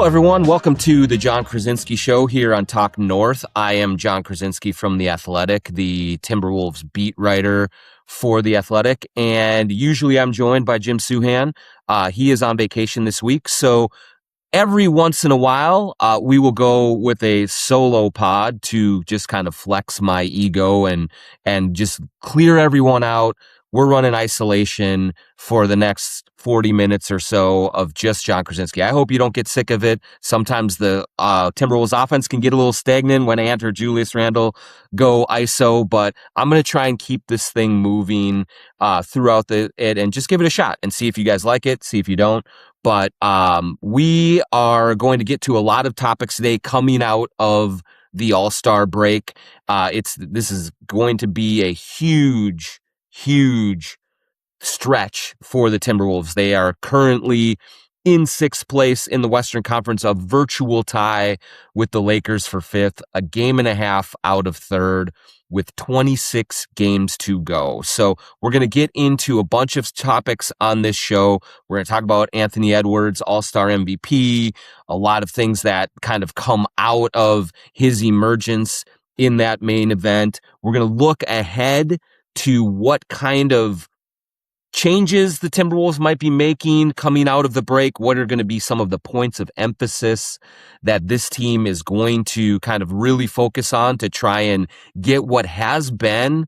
Hello, everyone. Welcome to the Jon Krawczynski Show here on Talk North. I am Jon Krawczynski from The Athletic, the Timberwolves beat writer for The Athletic, and usually I'm joined by Jim Suhan. He is on vacation this week, so every once in a while, we will go with a solo pod to just kind of flex my ego and just clear everyone out. We're running isolation for the next 40 minutes or so of just Jon Krawczynski. I hope you don't get sick of it. Sometimes the Timberwolves offense can get a little stagnant when Ant or Julius Randle go ISO, but I'm going to try and keep this thing moving throughout it and just give it a shot and see if you guys like it, see if you don't. But we are going to get to a lot of topics today coming out of the All-Star break. This is going to be a huge stretch for the Timberwolves. They are currently in sixth place in the Western Conference, a virtual tie with the Lakers for fifth, a game and a half out of third with 26 games to go. So we're going to get into a bunch of topics on this show. We're going to talk about Anthony Edwards, All-Star MVP, a lot of things that kind of come out of his emergence in that main event. We're going to look ahead to what kind of changes the Timberwolves might be making coming out of the break. What are going to be some of the points of emphasis that this team is going to kind of really focus on to try and get what has been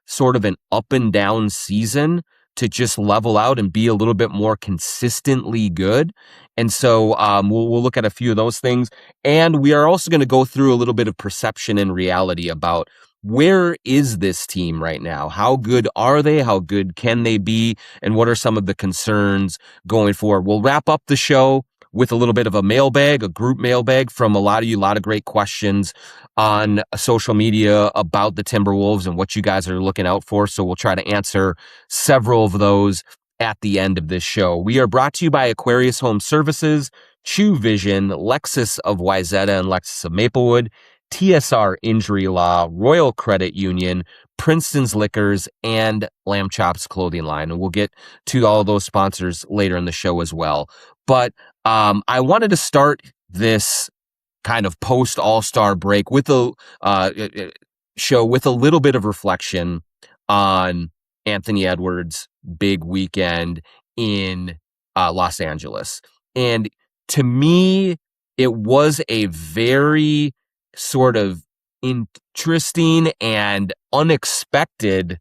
sort of an up and down season to just level out and be a little bit more consistently good. And so we'll look at a few of those things. And we are also going to go through a little bit of perception and reality about where is this team right now? How good are they? How good can they be? And what are some of the concerns going forward? We'll wrap up the show with a little bit of a mailbag, a group mailbag from a lot of you, a lot of great questions on social media about the Timberwolves and what you guys are looking out for. So we'll try to answer several of those at the end of this show. We are brought to you by Aquarius Home Services, True Vision, Lexus of Wyzetta and Lexus of Maplewood, TSR Injury Law, Royal Credit Union, Princeton's Liquors, and Lamb Chops Clothing Line. And we'll get to all of those sponsors later in the show as well. But I wanted to start this kind of post All-Star break with a show with a little bit of reflection on Anthony Edwards' big weekend in Los Angeles. And to me, it was a very sort of interesting and unexpected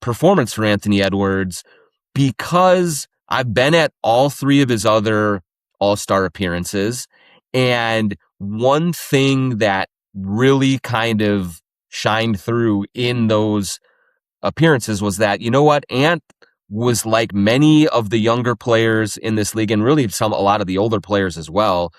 performance for Anthony Edwards because I've been at all three of his other All-Star appearances. And one thing that really kind of shined through in those appearances was that, you know what, Ant was like many of the younger players in this league, and really a lot of the older players as well,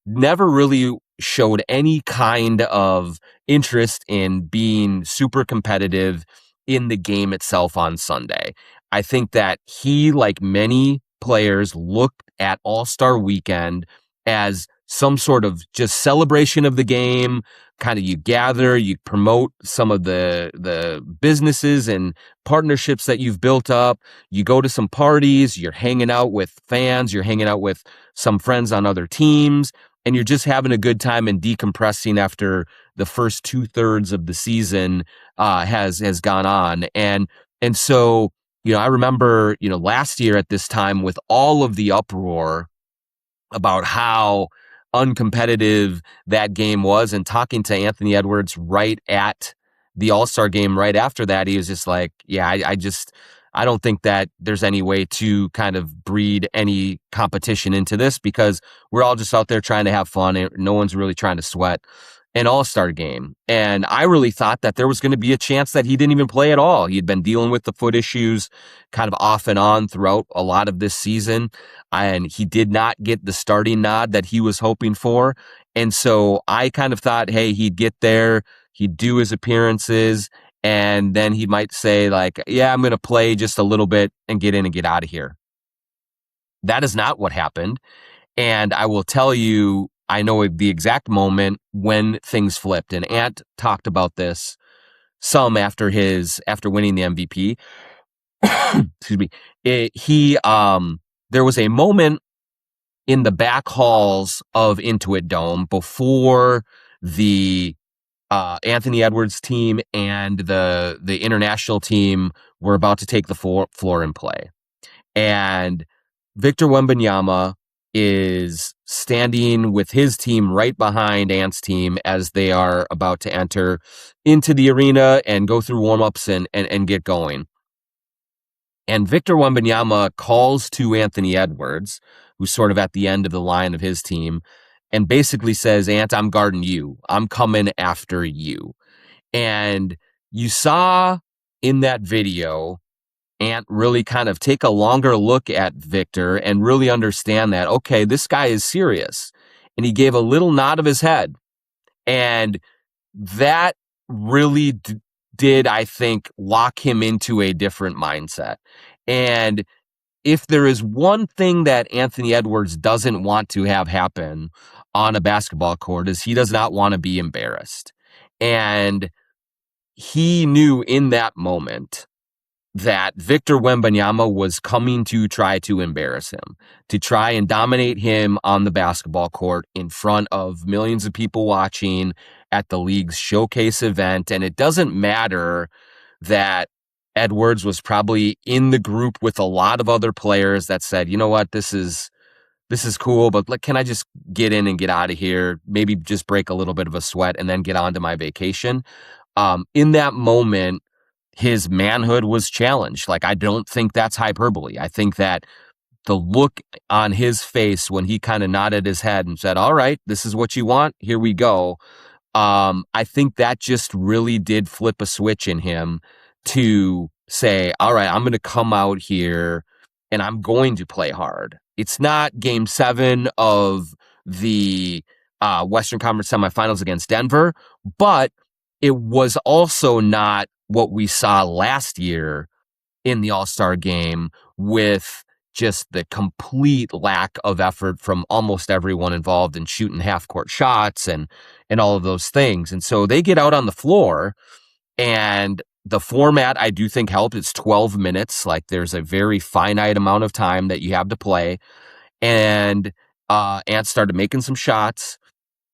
never really showed any kind of interest in being super competitive in the game itself on Sunday. I think that he, like many players, looked at All-Star Weekend as some sort of just celebration of the game. Kind of you gather, you promote some of the businesses and partnerships that you've built up. You go to some parties, you're hanging out with fans, you're hanging out with some friends on other teams, and you're just having a good time and decompressing after the first 2/3 of the season has gone on. And so, I remember, last year at this time with all of the uproar about how uncompetitive that game was, and talking to Anthony Edwards right at the All-Star game right after that, he was just like, yeah, I don't think that there's any way to kind of breed any competition into this because we're all just out there trying to have fun and no one's really trying to sweat an All-Star game. And I really thought that there was going to be a chance that he didn't even play at all. He'd been dealing with the foot issues kind of off and on throughout a lot of this season, and he did not get the starting nod that he was hoping for. And so I kind of thought, hey, he'd get there, he'd do his appearances, and then he might say like, yeah, I'm going to play just a little bit and get in and get out of here. That is not what happened. And I will tell you, I know the exact moment when things flipped, and Ant talked about this some after winning the MVP. Excuse me. There was a moment in the back halls of Intuit Dome before the Anthony Edwards team and the international team were about to take the floor and play. And Victor Wembanyama is standing with his team right behind Ant's team as they are about to enter into the arena and go through warm-ups and get going. And Victor Wembanyama calls to Anthony Edwards, who's sort of at the end of the line of his team, and basically says, Ant, I'm guarding you. I'm coming after you. And you saw in that video Ant really kind of take a longer look at Victor and really understand that, okay, this guy is serious. And he gave a little nod of his head. And that really did, I think, lock him into a different mindset. And if there is one thing that Anthony Edwards doesn't want to have happen on a basketball court is he does not want to be embarrassed. And he knew in that moment that Victor Wembanyama was coming to try to embarrass him, to try and dominate him on the basketball court in front of millions of people watching at the league's showcase event. And it doesn't matter that Edwards was probably in the group with a lot of other players that said, you know what, this is cool, but can I just get in and get out of here? Maybe just break a little bit of a sweat and then get on to my vacation. In that moment, his manhood was challenged. Like, I don't think that's hyperbole. I think that the look on his face when he kind of nodded his head and said, all right, this is what you want. Here we go. I think that just really did flip a switch in him to say, all right, I'm going to come out here and I'm going to play hard. It's not game 7 of the Western Conference semifinals against Denver, but it was also not what we saw last year in the All-Star game with just the complete lack of effort from almost everyone involved in shooting half-court shots and all of those things. And so they get out on the floor, and the format I do think helped. It's 12 minutes. Like, there's a very finite amount of time that you have to play. And Ant started making some shots.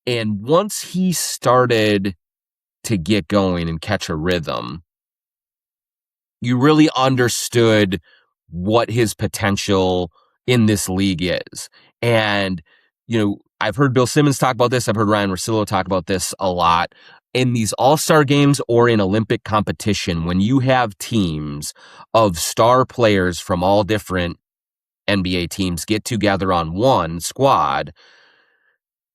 And once he started to get going and catch a rhythm, you really understood what his potential in this league is. And, you know, I've heard Bill Simmons talk about this. I've heard Ryan Russillo talk about this a lot. In these all-star games or in Olympic competition, when you have teams of star players from all different NBA teams get together on one squad,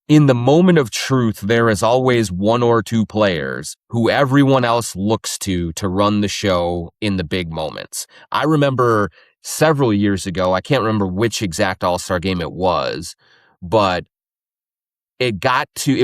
in the moment of truth, there is always one or two players who everyone else looks to run the show in the big moments. I remember several years ago, I can't remember which exact All-Star game it was, but it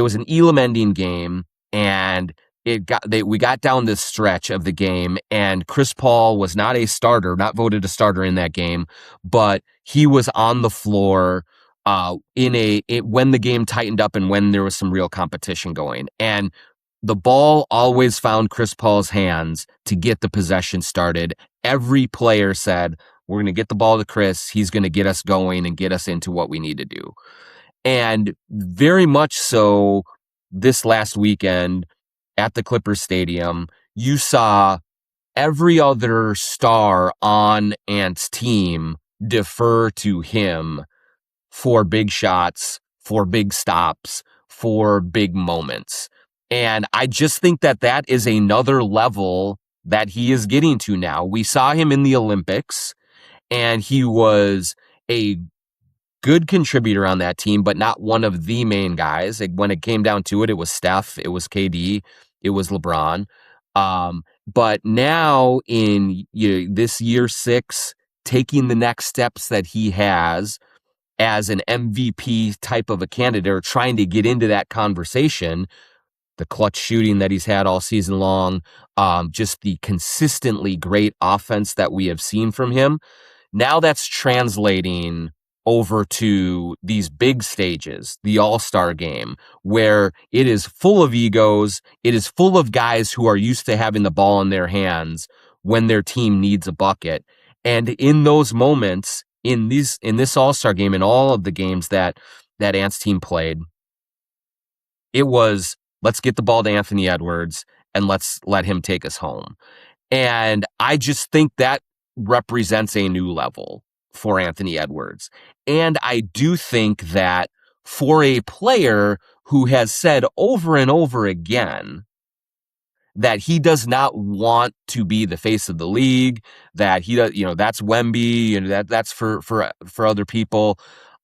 was an Elam ending game, and we got down this stretch of the game, and Chris Paul was not not voted a starter in that game, but he was on the floor when the game tightened up and when there was some real competition going. And the ball always found Chris Paul's hands to get the possession started. Every player said, we're going to get the ball to Chris. He's going to get us going and get us into what we need to do. And very much so this last weekend at the Clippers Stadium, you saw every other star on Ant's team defer to him for big shots, for big stops, for big moments. And I just think that is another level that he is getting to now. We saw him in the Olympics, and he was a good contributor on that team, but not one of the main guys. Like, when it came down to it, it was Steph, it was KD, it was LeBron. But now in this year 6, taking the next steps that he has as an MVP type of a candidate, or trying to get into that conversation, the clutch shooting that he's had all season long, just the consistently great offense that we have seen from him. Now that's translating over to these big stages, the All-Star game, where it is full of egos. It is full of guys who are used to having the ball in their hands when their team needs a bucket. And in those moments, in this All-Star game, in all of the games that Ant's team played, it was, let's get the ball to Anthony Edwards and let's let him take us home. And I just think that represents a new level for Anthony Edwards. And I do think that for a player who has said over and over again that he does not want to be the face of the league, that he does, that's Wemby and that's for other people.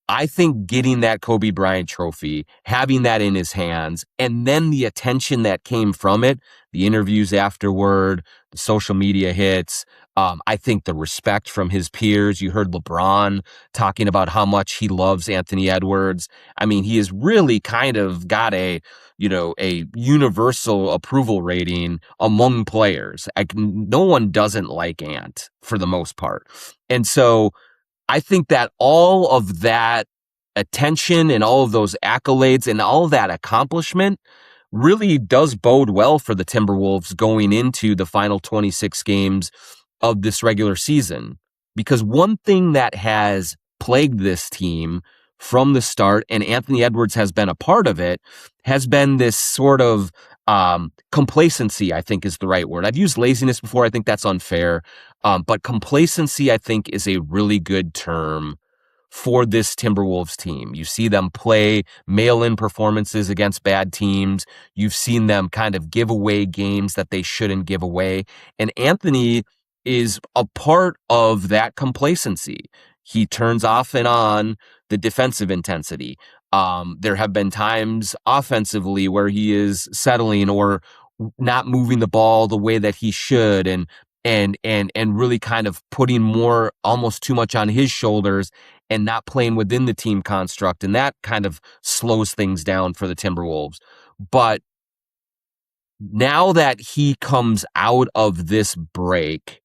I think getting that Kobe Bryant trophy, having that in his hands, and then the attention that came from it, the interviews afterward, the social media hits, I think the respect from his peers. You heard LeBron talking about how much he loves Anthony Edwards. I mean, he has really kind of got a universal approval rating among players. No one doesn't like Ant for the most part. And so I think that all of that attention and all of those accolades and all of that accomplishment really does bode well for the Timberwolves going into the final 26 games of this regular season. Because one thing that has plagued this team from the start, and Anthony Edwards has been a part of it, has been this sort of complacency, I think is the right word. I've used laziness before. I think that's unfair. But complacency, I think, is a really good term for this Timberwolves team. You see them play mail-in performances against bad teams. You've seen them kind of give away games that they shouldn't give away. And Anthony is a part of that complacency. He turns off and on the defensive intensity. There have been times offensively where he is settling or not moving the ball the way that he should, and really kind of putting more, almost too much on his shoulders and not playing within the team construct. And that kind of slows things down for the Timberwolves. But now that he comes out of this break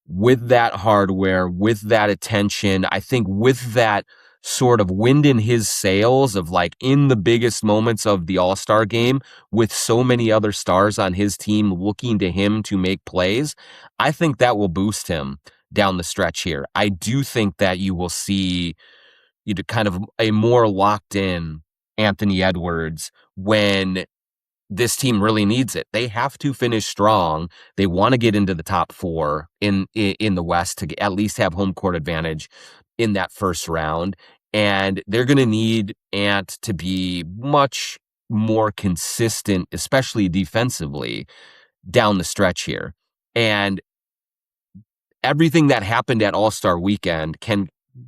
with that hardware, with that attention, I think with that sort of wind in his sails of like in the biggest moments of the All-Star game with so many other stars on his team looking to him to make plays, I think that will boost him down the stretch here. I do think that you will see kind of a more locked in Anthony Edwards when this team really needs it. They have to finish strong. They want to get into the top 4 in the West to at least have home court advantage in that first round. And they're going to need Ant to be much more consistent, especially defensively, down the stretch here. And everything that happened at All-Star Weekend can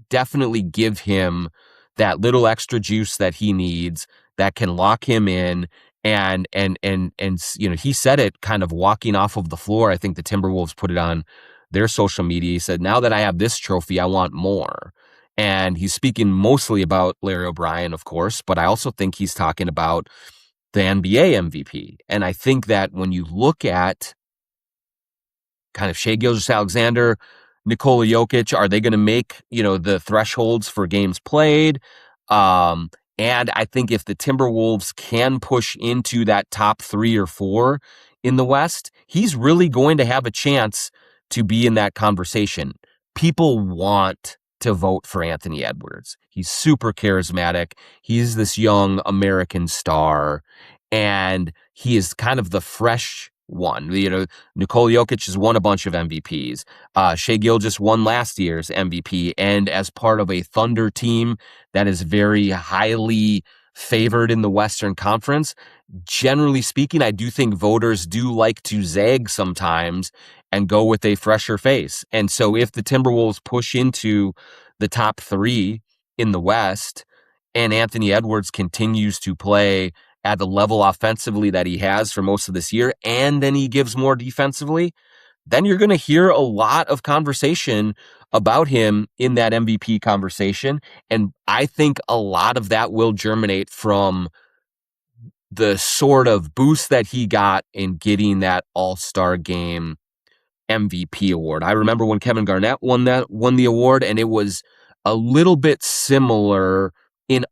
definitely give him that little extra juice that he needs that can lock him in. And he said it kind of walking off of the floor. I think the Timberwolves put it on their social media. He said, now that I have this trophy, I want more. And he's speaking mostly about Larry O'Brien, of course, but I also think he's talking about the NBA MVP. And I think that when you look at kind of Shai Gilgeous-Alexander, Nikola Jokic, are they going to make, the thresholds for games played? And I think if the Timberwolves can push into that top 3 or 4 in the West, he's really going to have a chance to be in that conversation. People want to vote for Anthony Edwards. He's super charismatic. He's this young American star, and he is kind of the fresh one. Nikola Jokic has won a bunch of MVPs. Shai Gilgeous won last year's MVP, and as part of a Thunder team that is very highly favored in the Western Conference, generally speaking, I do think voters do like to zag sometimes and go with a fresher face. And so if the Timberwolves push into the top 3 in the West and Anthony Edwards continues to play at the level offensively that he has for most of this year, and then he gives more defensively, then you're going to hear a lot of conversation about him in that MVP conversation. And I think a lot of that will germinate from the sort of boost that he got in getting that All-Star game MVP award. I remember when Kevin Garnett won the award, and it was a little bit similar in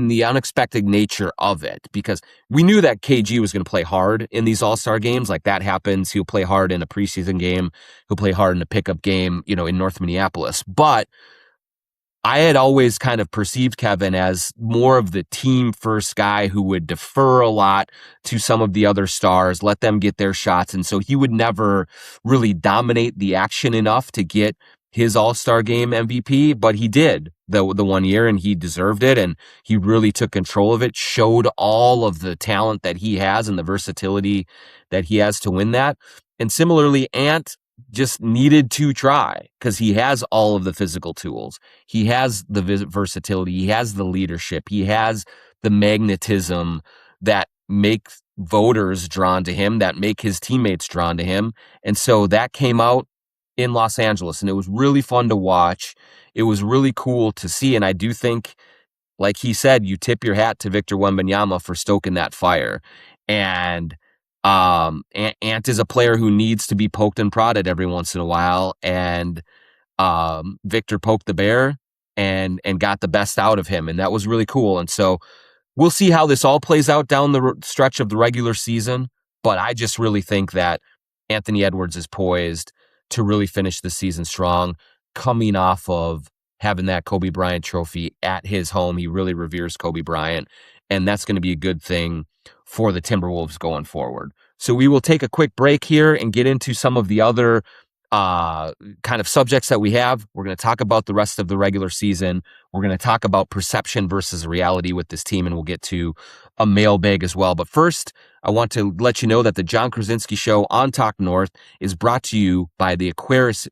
the unexpected nature of it, because we knew that KG was going to play hard in these All-Star games. Like, that happens. He'll play hard in a preseason game. He'll play hard in a pickup game, in North Minneapolis. But I had always kind of perceived Kevin as more of the team first guy who would defer a lot to some of the other stars, let them get their shots. And so he would never really dominate the action enough to get his All-Star game MVP, but he did the 1 year and he deserved it. And he really took control of it, showed all of the talent that he has and the versatility that he has to win that. And similarly, Ant just needed to try because he has all of the physical tools. He has the versatility. He has the leadership. He has the magnetism that make voters drawn to him, that make his teammates drawn to him. And so that came out in Los Angeles, and it was really fun to watch. It was really cool to see. And I do think, like he said, you tip your hat to Victor Wembanyama for stoking that fire. And Ant is a player who needs to be poked and prodded every once in a while, and Victor poked the bear and got the best out of him, and that was really cool. And so we'll see how this all plays out down the stretch of the regular season, but I just really think that Anthony Edwards is poised to really finish the season strong, coming off of having that Kobe Bryant trophy at his home. He really reveres Kobe Bryant, and that's going to be a good thing for the Timberwolves going forward. So we will take a quick break here and get into some of the other kind of subjects that we have. We're going to talk about the rest of the regular season. We're going to talk about perception versus reality with this team, and we'll get to a mailbag as well. But first, I want to let you know that the Jon Krawczynski Show on Talk North is brought to you by the Aquarius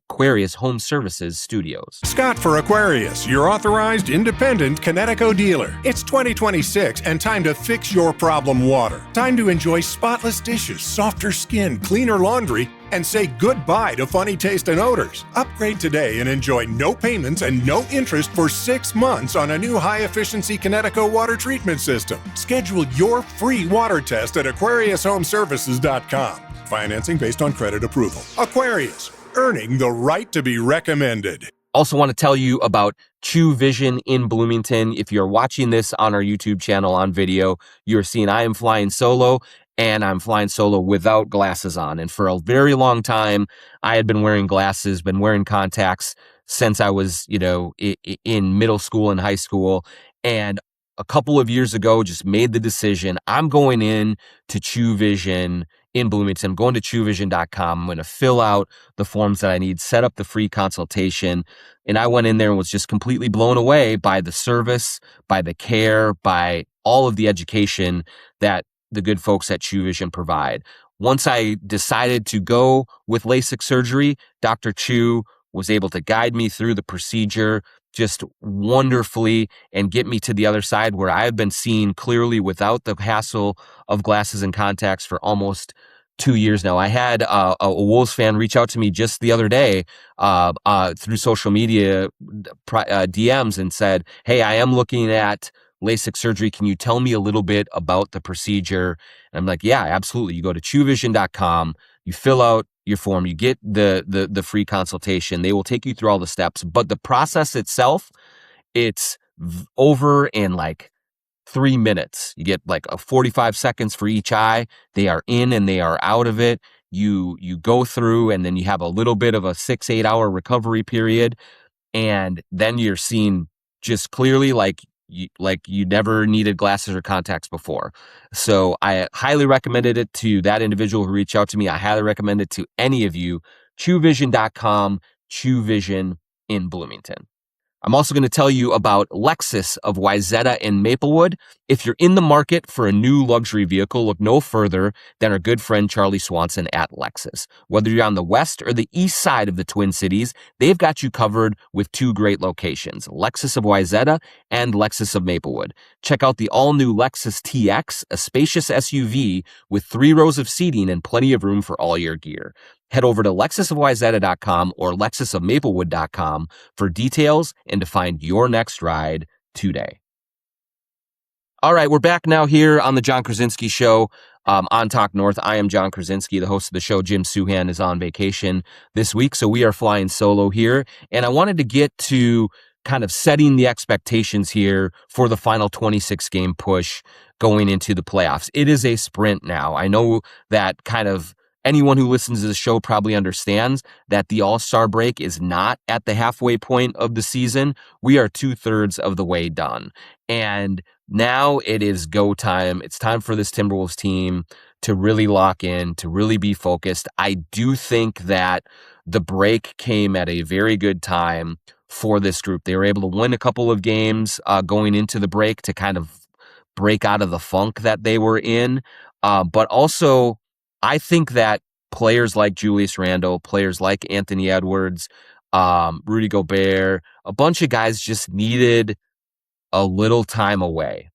Home Services Studios. Scott for Aquarius, your authorized independent Connecticut dealer. It's 2026 and time to fix your problem water. Time to enjoy spotless dishes, softer skin, cleaner laundry, and say goodbye to funny taste and odors. Upgrade today and enjoy no payments and no interest for 6 months on a new high-efficiency Connecticut water treatment system. Schedule your free water test at AquariusHomeservices.com. Financing based on credit approval. Aquarius, earning the right to be recommended. Also want to tell you about True Vision in Bloomington. If you're watching this on our YouTube channel on video, you're seeing I am flying solo, and I'm flying solo without glasses on. And for a very long time, I had been wearing glasses, been wearing contacts since I was, in middle school and high school. And a couple of years ago, just made the decision, I'm going in to True Vision in Bloomington. I'm going to TrueVision.com. I'm going to fill out the forms that I need, set up the free consultation. And I went in there and was just completely blown away by the service, by the care, by all of the education that the good folks at True Vision provide. Once I decided to go with LASIK surgery, Dr. Chu was able to guide me through the procedure just wonderfully and get me to the other side where I have been seeing clearly without the hassle of glasses and contacts for almost 2 years now. I had a Wolves fan reach out to me just the other day through social media DMs and said, "Hey, I am looking at LASIK surgery. Can you tell me a little bit about the procedure?" And I'm like, yeah, absolutely. You go to TrueVision.com, you fill out your form, you get the free consultation. They will take you through all the steps, but the process itself, it's over in like 3 minutes. You get like 45 seconds for each eye. They are in and they are out of it. You go through, and then you have a little bit of a 6-8 hour recovery period, and then you're seeing just clearly like you never needed glasses or contacts before. So I highly recommended it to that individual who reached out to me. I highly recommend it to any of you. TrueVision.com, True Vision in Bloomington. I'm also going to tell you about Lexus of Wayzata and Maplewood. If you're in the market for a new luxury vehicle, look no further than our good friend Charlie Swanson at Lexus. Whether you're on the west or the east side of the Twin Cities, they've got you covered with 2 great locations, Lexus of Wayzata and Lexus of Maplewood. Check out the all-new Lexus TX, a spacious SUV with 3 rows of seating and plenty of room for all your gear. Head over to LexusofWayzata.com or LexusofMaplewood.com for details and to find your next ride today. All right, we're back now here on the Jon Krawczynski Show on Talk North. I am Jon Krawczynski, the host of the show. Jim Suhan is on vacation this week, so we are flying solo here. And I wanted to get to kind of setting the expectations here for the final 26-game push going into the playoffs. It is a sprint now. I know that kind of anyone who listens to the show probably understands that the All-Star break is not at the halfway point of the season. We are 2/3 of the way done. And now it is go time. It's time for this Timberwolves team to really lock in, to really be focused. I do think that the break came at a very good time for this group. They were able to win a couple of games going into the break to kind of break out of the funk that they were in. But also, I think that players like Julius Randle, players like Anthony Edwards, Rudy Gobert, a bunch of guys just needed a little time away.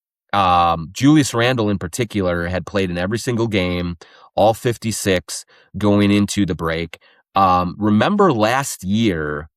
Julius Randle in particular had played in every single game, all 56 going into the break. Remember last year,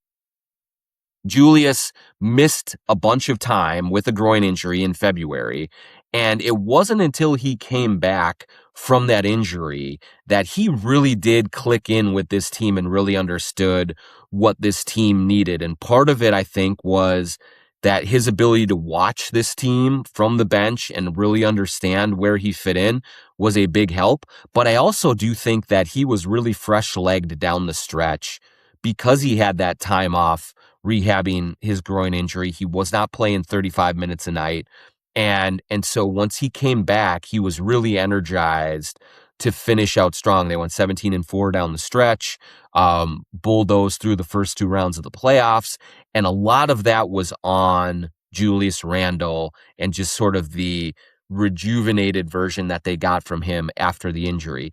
Julius missed a bunch of time with a groin injury in February, and it wasn't until he came back from that injury that he really did click in with this team and really understood what this team needed. And part of it, I think, was that his ability to watch this team from the bench and really understand where he fit in was a big help. But I also do think that he was really fresh-legged down the stretch because he had that time off rehabbing his groin injury. He was not playing 35 minutes a night. And so once he came back, he was really energized to finish out strong. They went 17-4 down the stretch, bulldozed through the first 2 rounds of the playoffs. And a lot of that was on Julius Randle and just sort of the rejuvenated version that they got from him after the injury.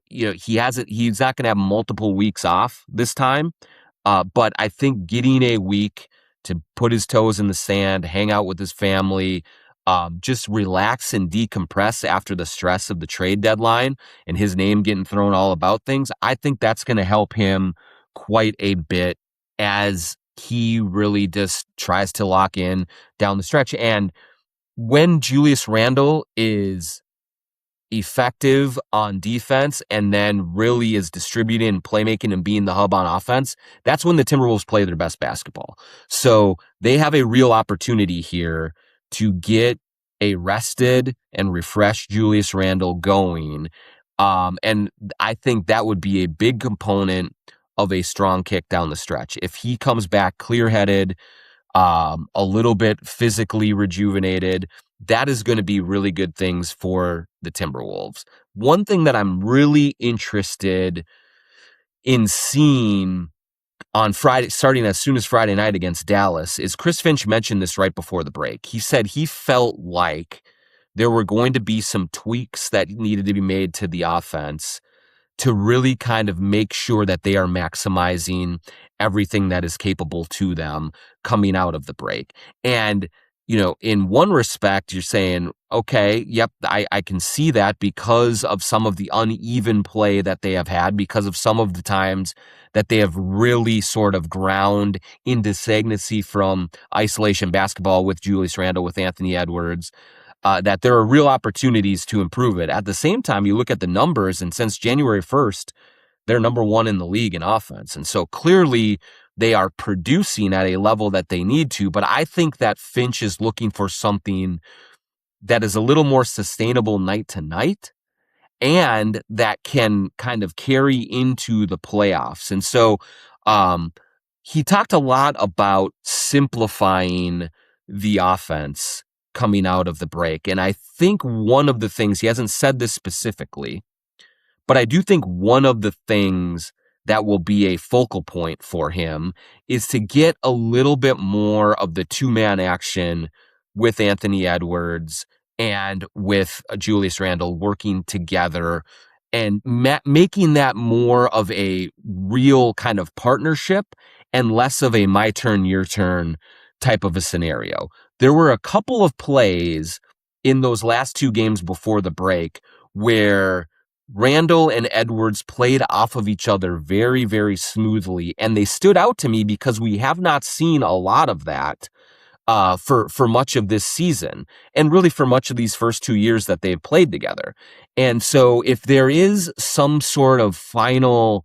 He's not going to have multiple weeks off this time. But I think getting a week to put his toes in the sand, hang out with his family, just relax and decompress after the stress of the trade deadline and his name getting thrown all about things, I think that's going to help him quite a bit as he really just tries to lock in down the stretch. And when Julius Randle is effective on defense and then really is distributing and playmaking and being the hub on offense, that's when the Timberwolves play their best basketball. So they have a real opportunity here to get a rested and refreshed Julius Randle going. And I think that would be a big component of a strong kick down the stretch. If he comes back clear-headed, a little bit physically rejuvenated, that is going to be really good things for the Timberwolves. One thing that I'm really interested in seeing on Friday, starting as soon as Friday night against Dallas, is Chris Finch mentioned this right before the break. He said he felt like there were going to be some tweaks that needed to be made to the offense to really kind of make sure that they are maximizing everything that is capable to them coming out of the break. And, in one respect, you're saying, okay, yep, I can see that because of some of the uneven play that they have had, because of some of the times that they have really sort of ground into stagnancy from isolation basketball with Julius Randle, with Anthony Edwards, that there are real opportunities to improve it. At the same time, you look at the numbers, and since January 1st, they're number 1 in the league in offense. And so clearly they are producing at a level that they need to, but I think that Finch is looking for something that is a little more sustainable night to night and that can kind of carry into the playoffs. And so he talked a lot about simplifying the offense coming out of the break. And I think one of the things, he hasn't said this specifically, but I do think one of the things that will be a focal point for him is to get a little bit more of the 2-man action with Anthony Edwards and with Julius Randle working together and making that more of a real kind of partnership and less of a my turn, your turn type of a scenario. There were a couple of plays in those last 2 games before the break where Randle and Edwards played off of each other very, very smoothly, and they stood out to me because we have not seen a lot of that for much of this season, and really for much of these first 2 years that they've played together. And so if there is some sort of final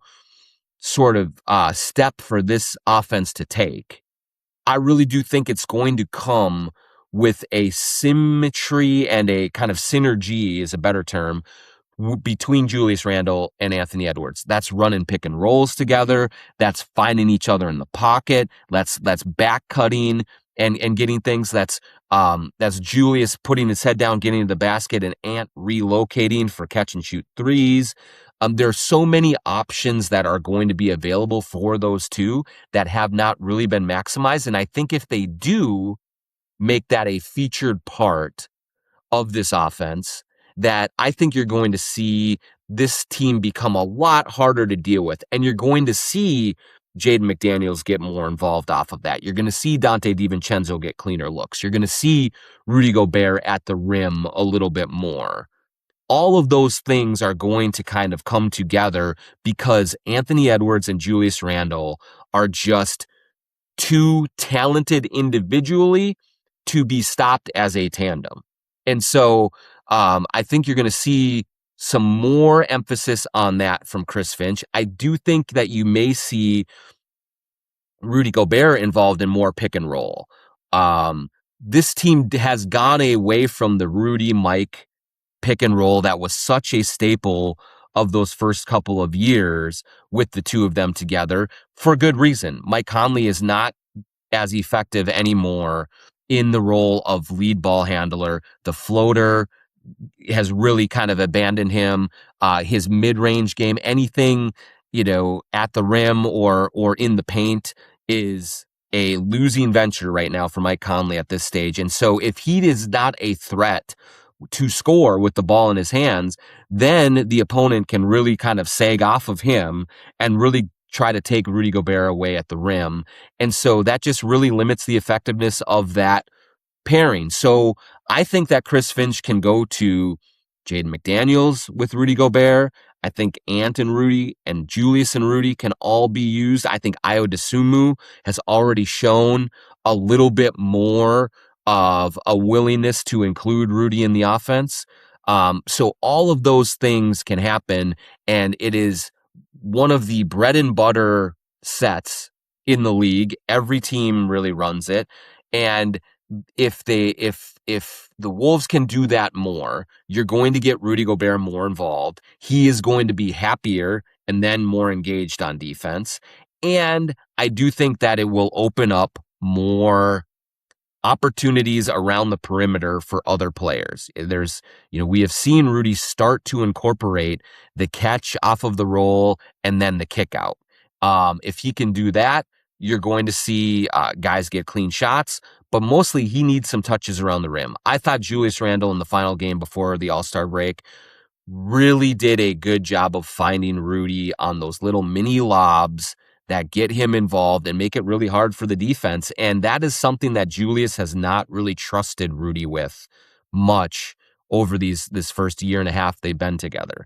sort of step for this offense to take, I really do think it's going to come with a symmetry and a kind of synergy is a better term between Julius Randle and Anthony Edwards. That's running pick and rolls together. That's finding each other in the pocket. That's back cutting and getting things. That's Julius putting his head down, getting to the basket, and Ant relocating for catch and shoot threes. There's so many options that are going to be available for those two that have not really been maximized. And I think if they do make that a featured part of this offense, that I think you're going to see this team become a lot harder to deal with. And you're going to see Jaden McDaniels get more involved off of that. You're going to see Dante DiVincenzo get cleaner looks. You're going to see Rudy Gobert at the rim a little bit more. All of those things are going to kind of come together because Anthony Edwards and Julius Randle are just too talented individually to be stopped as a tandem. And so I think you're going to see some more emphasis on that from Chris Finch. I do think that you may see Rudy Gobert involved in more pick and roll. This team has gone away from the Rudy Mike pick and roll that was such a staple of those first couple of years with the two of them together for good reason. Mike Conley is not as effective anymore in the role of lead ball handler. The floater has really kind of abandoned him. His mid-range game, anything, at the rim or in the paint is a losing venture right now for Mike Conley at this stage. And so if he is not a threat to score with the ball in his hands, then the opponent can really kind of sag off of him and really try to take Rudy Gobert away at the rim. And so that just really limits the effectiveness of that pairing. So I think that Chris Finch can go to Jaden McDaniels with Rudy Gobert. I think Ant and Rudy and Julius and Rudy can all be used. I think Ayo Dosunmu has already shown a little bit more of a willingness to include Rudy in the offense. So all of those things can happen, and it is one of the bread and butter sets in the league. Every team really runs it. And if the Wolves can do that more, you're going to get Rudy Gobert more involved. He is going to be happier and then more engaged on defense. And I do think that it will open up more opportunities around the perimeter for other players. We have seen Rudy start to incorporate the catch off of the roll and then the kick out. If he can do that, you're going to see guys get clean shots, but mostly he needs some touches around the rim. I thought Julius Randle in the final game before the All-Star break really did a good job of finding Rudy on those little mini lobs that get him involved and make it really hard for the defense. And that is something that Julius has not really trusted Rudy with much over this first year and a half they've been together.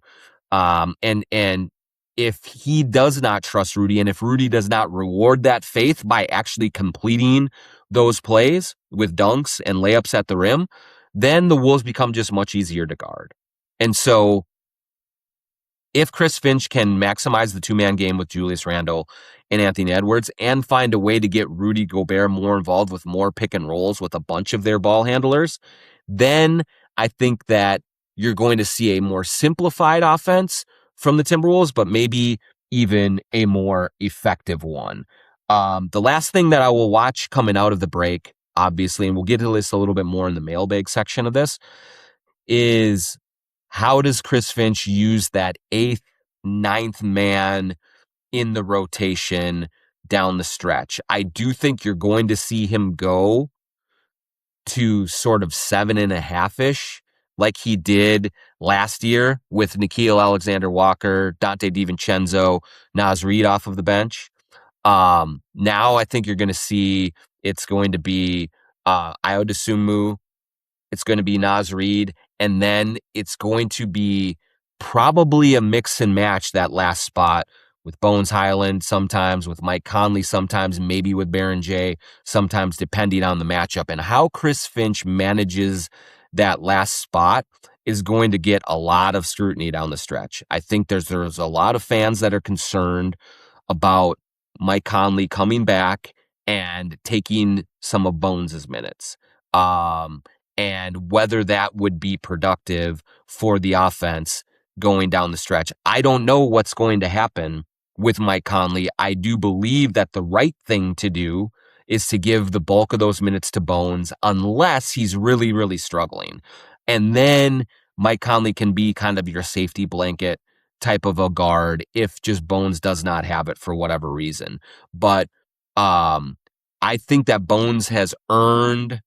And if he does not trust Rudy, and if Rudy does not reward that faith by actually completing those plays with dunks and layups at the rim, then the Wolves become just much easier to guard. And so if Chris Finch can maximize the two-man game with Julius Randle and Anthony Edwards and find a way to get Rudy Gobert more involved with more pick and rolls with a bunch of their ball handlers, then I think that you're going to see a more simplified offense from the Timberwolves, but maybe even a more effective one. The last thing that I will watch coming out of the break, obviously, and we'll get to this a little bit more in the mailbag section of this, is how does Chris Finch use that 8th, 9th man in the rotation down the stretch? I do think you're going to see him go to sort of 7.5-ish, like he did last year with Nickeil Alexander-Walker, Dante DiVincenzo, Naz Reid off of the bench. Now I think you're going to see it's going to be Ayo Dosunmu, it's going to be Naz Reid, and then it's going to be probably a mix and match that last spot with Bones Highland sometimes, with Mike Conley sometimes, maybe with Baron J sometimes, depending on the matchup. And how Chris Finch manages that last spot is going to get a lot of scrutiny down the stretch. I think there's a lot of fans that are concerned about Mike Conley coming back and taking some of Bones' minutes. And whether that would be productive for the offense going down the stretch. I don't know what's going to happen with Mike Conley. I do believe that the right thing to do is to give the bulk of those minutes to Bones unless he's really, really struggling. And then Mike Conley can be kind of your safety blanket type of a guard if just Bones does not have it for whatever reason. But I think that Bones has earned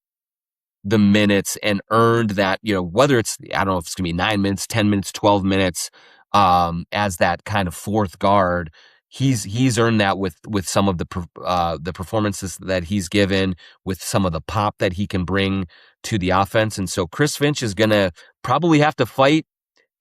the minutes and earned that, whether it's, I don't know if it's going to be 9 minutes, 10 minutes, 12 minutes, as that kind of fourth guard. He's earned that with some of the performances that he's given, with some of the pop that he can bring to the offense. And so Chris Finch is going to probably have to fight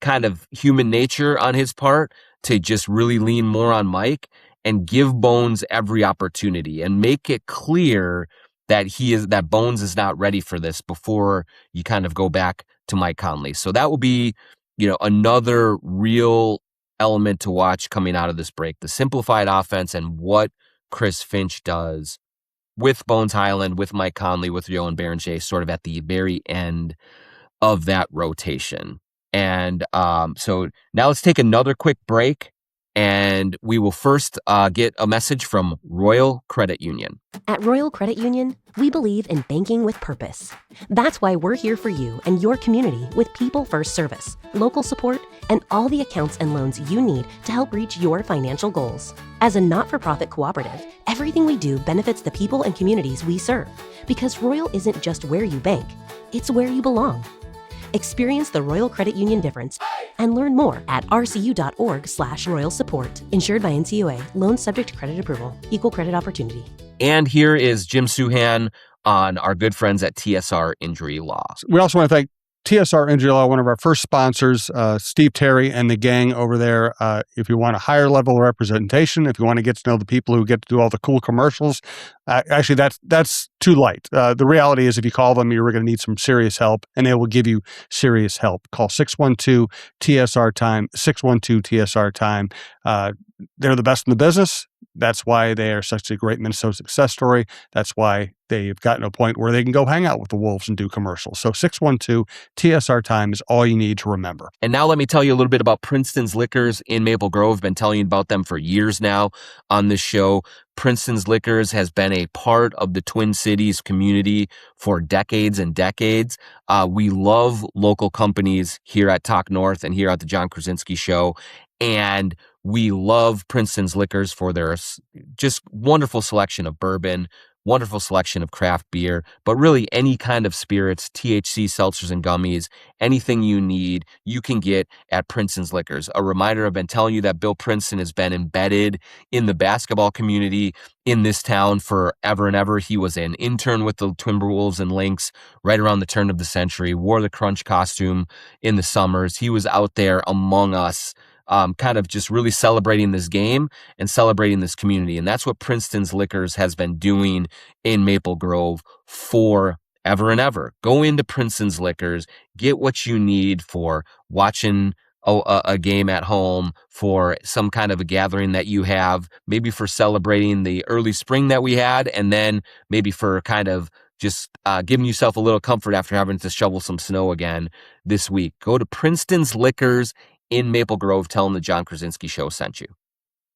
kind of human nature on his part to just really lean more on Mike and give Bones every opportunity and make it clear that Bones is not ready for this before you kind of go back to Mike Conley. So that will be, another real element to watch coming out of this break, the simplified offense and what Chris Finch does with Bones Highland, with Mike Conley, with Yohan Berenger, sort of at the very end of that rotation. And so now let's take another quick break, and we will first get a message from Royal Credit Union. At Royal Credit Union, we believe in banking with purpose. That's why we're here for you and your community with people first service, local support, and all the accounts and loans you need to help reach your financial goals. As a not-for-profit cooperative, everything we do benefits the people and communities we serve, because Royal isn't just where you bank, it's where you belong. Experience the Royal Credit Union difference and learn more at rcu.org/royal support. Insured by NCUA. Loans subject to credit approval. Equal credit opportunity. And here is Jim Souhan on our good friends at TSR Injury Law. We also want to thank TSR Injury Law, one of our first sponsors, Steve Terry and the gang over there. If you want a higher level of representation, if you want to get to know the people who get to do all the cool commercials, actually that's too light. The reality is if you call them, you're going to need some serious help, and they will give you serious help. Call 612-TSR-TIME, 612-TSR-TIME. They're the best in the business. That's why they are such a great Minnesota success story. That's why they've gotten to a point where they can go hang out with the Wolves and do commercials. So 612-TSR-TIME is all you need to remember. And now let me tell you a little bit about Princeton's Liquors in Maple Grove. Been telling you about them for years now on this show. Princeton's Liquors has been a part of the Twin Cities community for decades and decades. We love local companies here at Talk North and here at the Jon Krawczynski Show. And we love Princeton's Liquors for their just wonderful selection of bourbon, wonderful selection of craft beer, but really any kind of spirits, THC, seltzers, and gummies, anything you need, you can get at Princeton's Liquors. A reminder, I've been telling you that Bill Princeton has been embedded in the basketball community in this town forever and ever. He was an intern with the Timberwolves and Lynx right around the turn of the century, wore the crunch costume in the summers. He was out there among us, kind of just really celebrating this game and celebrating this community. And that's what Princeton's Liquors has been doing in Maple Grove forever and ever. Go into Princeton's Liquors, get what you need for watching a game at home, for some kind of a gathering that you have, maybe for celebrating the early spring that we had, and then maybe for kind of just giving yourself a little comfort after having to shovel some snow again this week. Go to Princeton's Liquors in Maple Grove. Tell them the Jon Krawczynski Show sent you.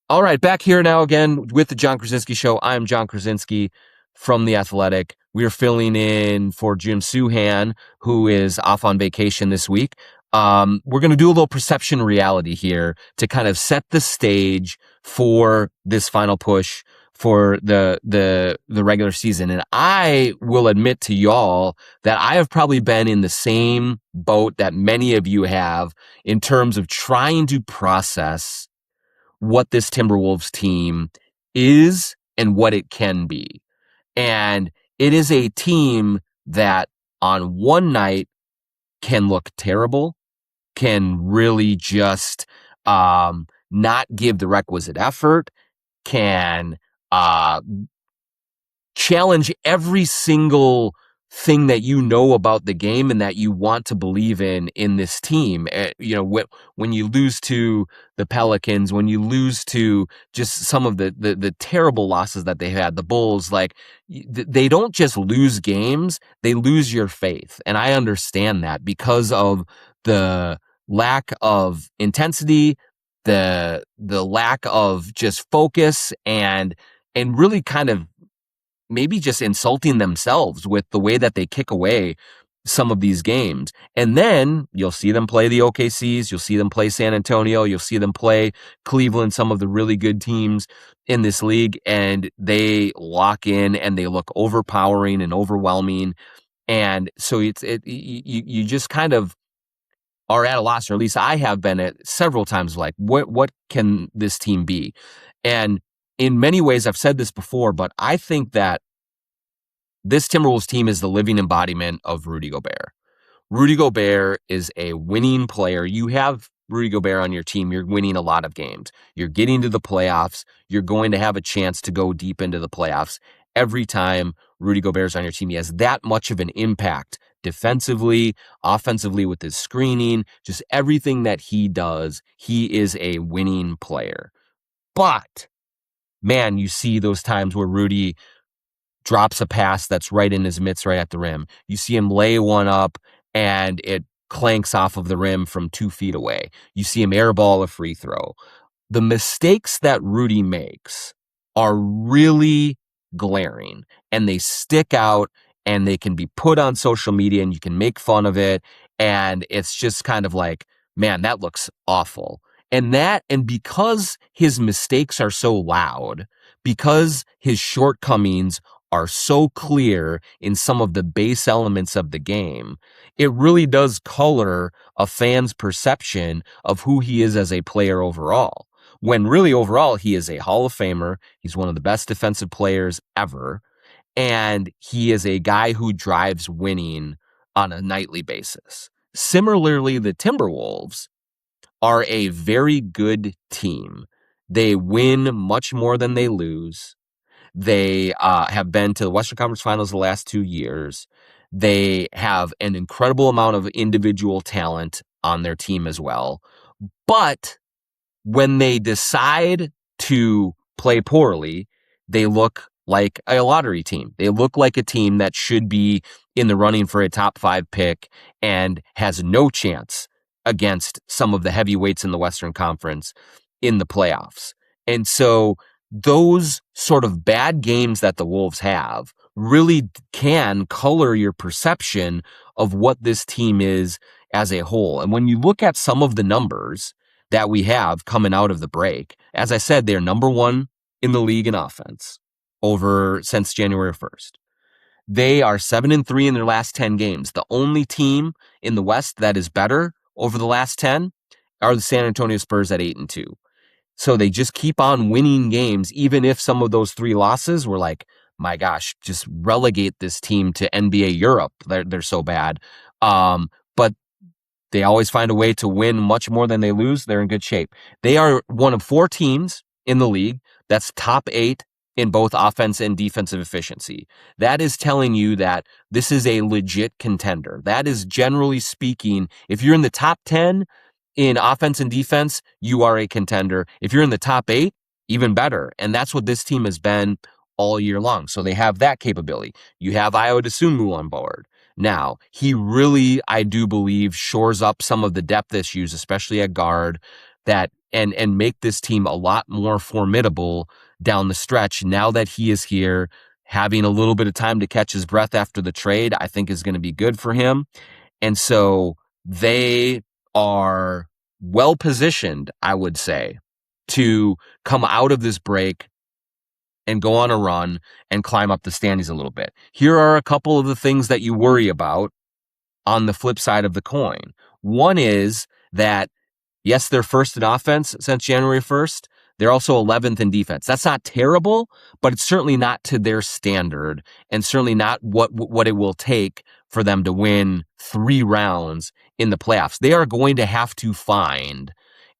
All right, back here now again with the Jon Krawczynski Show. I'm Jon Krawczynski from The Athletic. We are filling in for Jim Souhan, who is off on vacation this week. We're going to do a little perception reality here to kind of set the stage for this final push for the regular season. And I will admit to y'all that I have probably been in the same boat that many of you have in terms of trying to process what this Timberwolves team is and what it can be. And it is a team that on one night can look terrible, can really just not give the requisite effort, can challenge every single thing that you know about the game and that you want to believe in this team. When you lose to the Pelicans, when you lose to just some of the terrible losses that they had, the Bulls, like they don't just lose games, they lose your faith. And I understand that because of the lack of intensity, the lack of just focus, and really kind of maybe just insulting themselves with the way that they kick away some of these games. And then you'll see them play the OKCs, you'll see them play San Antonio, you'll see them play Cleveland, some of the really good teams in this league, and they lock in and they look overpowering and overwhelming. And so you just kind of are at a loss, or at least I have been at several times, like, what can this team be? And in many ways, I've said this before, but I think that this Timberwolves team is the living embodiment of Rudy Gobert. Rudy Gobert is a winning player. You have Rudy Gobert on your team, you're winning a lot of games. You're getting to the playoffs. You're going to have a chance to go deep into the playoffs. Every time Rudy Gobert's on your team, he has that much of an impact defensively, offensively with his screening, just everything that he does. He is a winning player. But, man, you see those times where Rudy drops a pass that's right in his mitts, right at the rim. You see him lay one up and it clanks off of the rim from 2 feet away. You see him airball a free throw. The mistakes that Rudy makes are really glaring, and they stick out, and they can be put on social media, and you can make fun of it. And it's just kind of like, man, that looks awful. And because his mistakes are so loud, because his shortcomings are so clear in some of the base elements of the game, it really does color a fan's perception of who he is as a player overall. When really overall, he is a Hall of Famer. He's one of the best defensive players ever. And he is a guy who drives winning on a nightly basis. Similarly, the Timberwolves are a very good team. They win much more than they lose. They have been to the Western Conference Finals the last 2 years. They have an incredible amount of individual talent on their team as well. But when they decide to play poorly, they look like a lottery team. They look like a team that should be in the running for a top 5 pick and has no chance against some of the heavyweights in the Western Conference in the playoffs. And so those sort of bad games that the Wolves have really can color your perception of what this team is as a whole. And when you look at some of the numbers that we have coming out of the break, as I said, they're number 1 in the league in offense since January 1st. They are 7-3 in their last 10 games. The only team in the West that is better over the last 10 are the San Antonio Spurs at 8-2. So they just keep on winning games, even if some of those 3 losses were like, my gosh, just relegate this team to NBA Europe. They're so bad. But they always find a way to win much more than they lose. They're in good shape. They are one of 4 teams in the league that's top 8 in both offense and defensive efficiency. That is telling you that this is a legit contender. That is, generally speaking, if you're in the top 10 in offense and defense, you are a contender. If you're in the top 8, even better. And that's what this team has been all year long. So they have that capability. You have Ayo Dosunmu on board. Now, he really, I do believe, shores up some of the depth issues, especially at guard, that and make this team a lot more formidable down the stretch. Now that he is here, having a little bit of time to catch his breath after the trade, I think is going to be good for him. And so they are well positioned, I would say, to come out of this break and go on a run and climb up the standings a little bit. Here are a couple of the things that you worry about on the flip side of the coin. One is that, yes, they're first in offense since January 1st. They're also 11th in defense. That's not terrible, but it's certainly not to their standard, and certainly not what it will take for them to win 3 rounds in the playoffs. They are going to have to find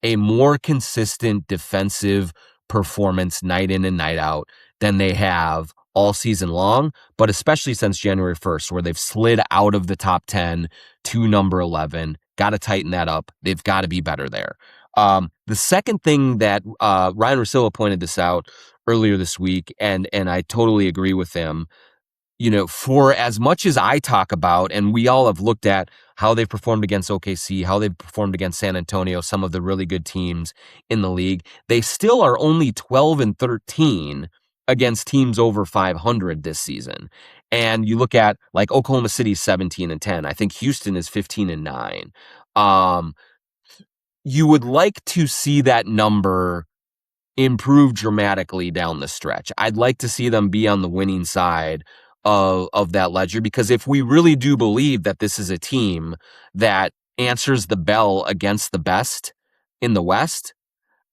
a more consistent defensive performance night in and night out than they have all season long, but especially since January 1st, where they've slid out of the top 10 to number 11. Got to tighten that up. They've got to be better there. The second thing that Ryan Russillo pointed this out earlier this week, and I totally agree with him. You know, for as much as I talk about, and we all have looked at how they've performed against OKC, how they've performed against San Antonio, some of the really good teams in the league. They still are only 12-13 against teams over 500 this season. And you look at like Oklahoma City 17-10. I think Houston is 15-9. You would like to see that number improve dramatically down the stretch. I'd like to see them be on the winning side of that ledger, because if we really do believe that this is a team that answers the bell against the best in the West,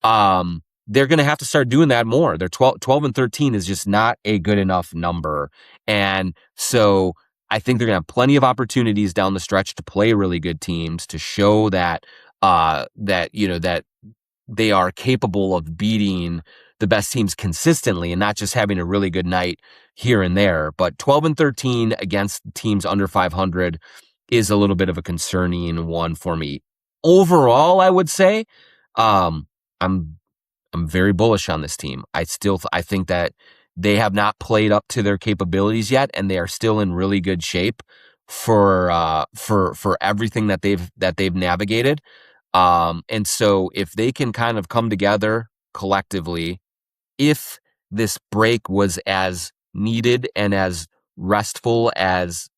they're going to have to start doing that more. They're 12-13 is just not a good enough number. And so I think they're going to have plenty of opportunities down the stretch to play really good teams, to show that that they are capable of beating the best teams consistently and not just having a really good night here and there. But 12-13 against teams under 500 is a little bit of a concerning one for me. Overall, I would say I'm very bullish on this team. I think that they have not played up to their capabilities yet, and they are still in really good shape for everything that they've navigated. And so if they can kind of come together collectively, if this break was as needed and as restful as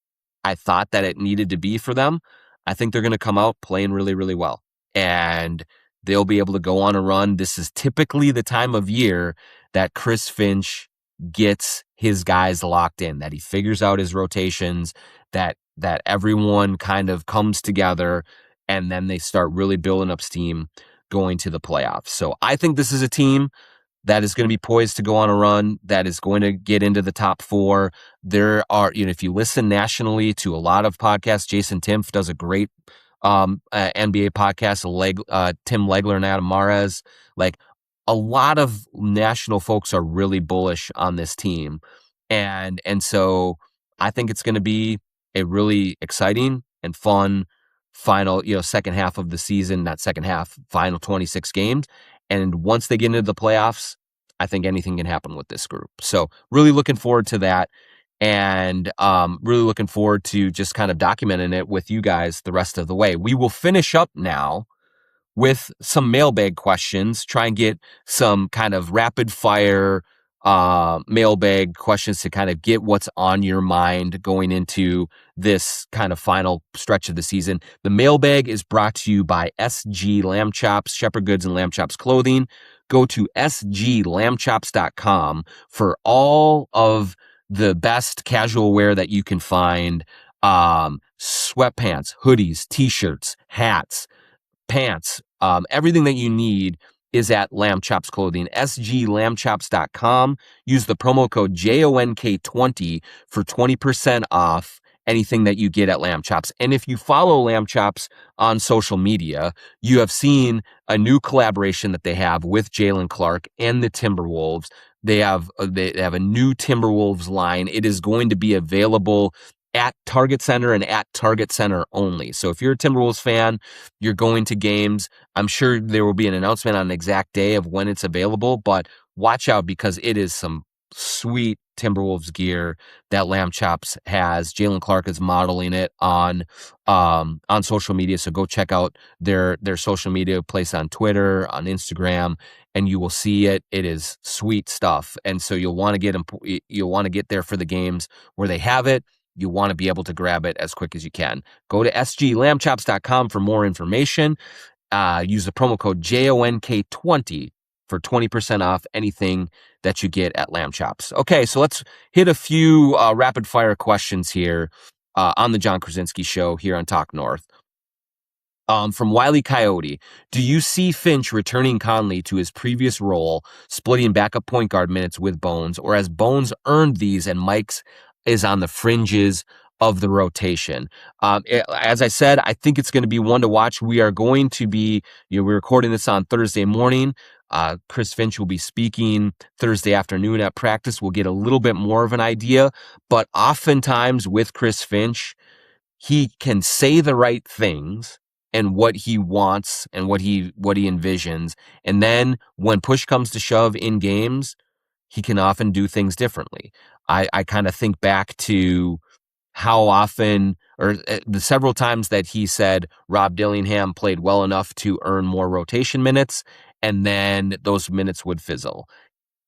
I thought that it needed to be for them, I think they're going to come out playing really, really well. And they'll be able to go on a run. This is typically the time of year that Chris Finch gets his guys locked in, that he figures out his rotations, that everyone kind of comes together, and then they start really building up steam going to the playoffs. So I think this is a team that is going to be poised to go on a run, that is going to get into the top 4. There are, if you listen nationally to a lot of podcasts, Jason Timpf does a great NBA podcast, Tim Legler and Adam Mares. Like, a lot of national folks are really bullish on this team. And so I think it's going to be a really exciting and fun final, second half of the season, not second half, final 26 games. And once they get into the playoffs, I think anything can happen with this group. So really looking forward to that, and really looking forward to just kind of documenting it with you guys the rest of the way. We will finish up now with some mailbag questions, try and get some kind of rapid fire mailbag questions to kind of get what's on your mind going into this kind of final stretch of the season. The mailbag is brought to you by SG Lamb Chops, Shepherd Goods and Lamb Chops Clothing. Go to sglambchops.com for all of the best casual wear that you can find. Sweatpants, hoodies, t-shirts, hats, pants, everything that you need is at Lamb Chops Clothing, sglambchops.com. Use the promo code JONK20 for 20% off anything that you get at Lamb Chops. And if you follow Lamb Chops on social media, you have seen a new collaboration that they have with Jalen Clark and the Timberwolves. They have a new Timberwolves line. It is going to be available at Target Center and at Target Center only. So if you're a Timberwolves fan, you're going to games, I'm sure there will be an announcement on an exact day of when it's available, but watch out, because it is some sweet Timberwolves gear that Lamb Chops has. Jalen Clark is modeling it on social media, so go check out their social media place on Twitter, on Instagram, and you will see it. It is sweet stuff, and so you'll want to get there for the games where they have it. You want to be able to grab it as quick as you can. Go to sglambchops.com for more information. Use the promo code JONK20 for 20% off anything that you get at Lamb Chops. Okay, so let's hit a few rapid fire questions here on the Jon Krawczynski Show here on Talk North. From Wiley Coyote, do you see Finch returning Conley to his previous role, splitting backup point guard minutes with Bones, or has Bones earned these and Mike's is on the fringes of the rotation? As I said, I think it's going to be one to watch. We are going to be, we're recording this on Thursday morning. Chris Finch will be speaking Thursday afternoon at practice. We'll get a little bit more of an idea, but oftentimes with Chris Finch, he can say the right things and what he wants and what he envisions. And then when push comes to shove in games, he can often do things differently. I kind of think back to how often or the several times that he said Rob Dillingham played well enough to earn more rotation minutes, and then those minutes would fizzle.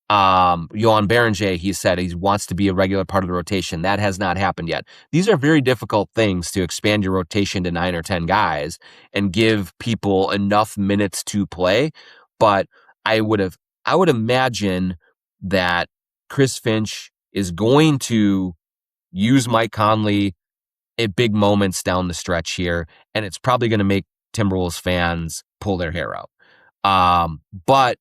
Johan Berenger, he said he wants to be a regular part of the rotation. That has not happened yet. These are very difficult things to expand your rotation to 9 or 10 guys and give people enough minutes to play. But I would imagine that Chris Finch is going to use Mike Conley at big moments down the stretch here, and it's probably going to make Timberwolves fans pull their hair out. But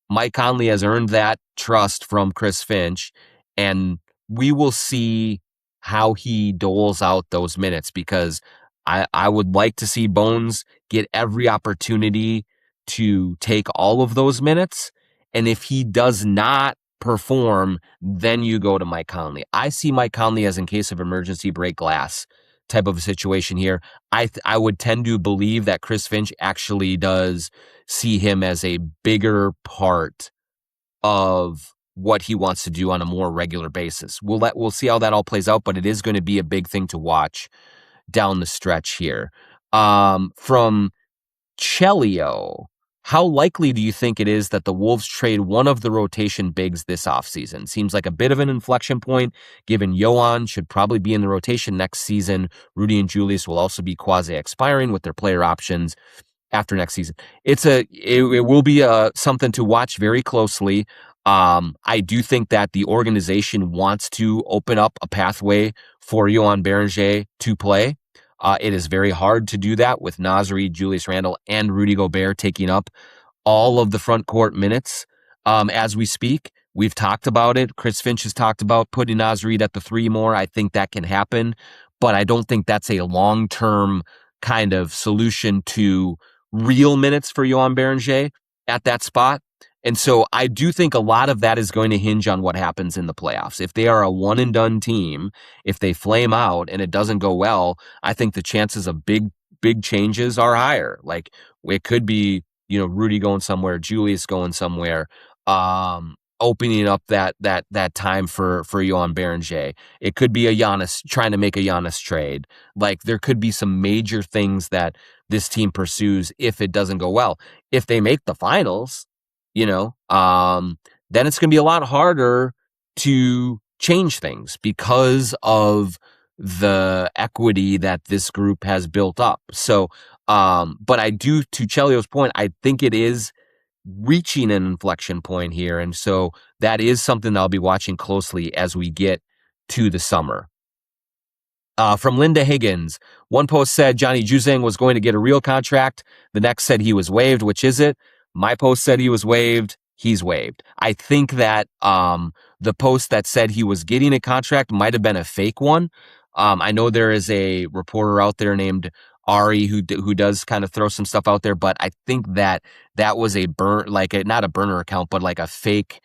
Mike Conley has earned that trust from Chris Finch, and we will see how he doles out those minutes, because I would like to see Bones get every opportunity to take all of those minutes. And if he does not perform, then you go to Mike Conley. I see Mike Conley as in case of emergency break glass type of a situation here. I would tend to believe that Chris Finch actually does see him as a bigger part of what he wants to do on a more regular basis. We'll see how that all plays out, but it is going to be a big thing to watch down the stretch here. From Chelio, how likely do you think it is that the Wolves trade one of the rotation bigs this offseason? Seems like a bit of an inflection point, given Johan should probably be in the rotation next season. Rudy and Julius will also be quasi-expiring with their player options after next season. It will be something to watch very closely. I do think that the organization wants to open up a pathway for Johan Berenger to play. It is very hard to do that with Nasri, Julius Randle, and Rudy Gobert taking up all of the front court minutes as we speak. We've talked about it. Chris Finch has talked about putting Nasri at the 3 more. I think that can happen, but I don't think that's a long-term kind of solution to real minutes for Johan Berenger at that spot. And so I do think a lot of that is going to hinge on what happens in the playoffs. If they are a one and done team, if they flame out and it doesn't go well, I think the chances of big changes are higher. Like it could be, Rudy going somewhere, Julius going somewhere, opening up that time for Johan Berenger. It could be a Giannis trying to make a Giannis trade. Like there could be some major things that this team pursues if it doesn't go well. If they make the finals, then it's going to be a lot harder to change things because of the equity that this group has built up. So, but I do, to Chelio's point, I think it is reaching an inflection point here. And so that is something that I'll be watching closely as we get to the summer. From Linda Higgins, one post said Johnny Juzang was going to get a real contract. The next said he was waived. Which is it? My post said he was waived. He's waived. I think that the post that said he was getting a contract might have been a fake one. I know there is a reporter out there named Ari who does kind of throw some stuff out there, but I think that was not a burner account, but like a fake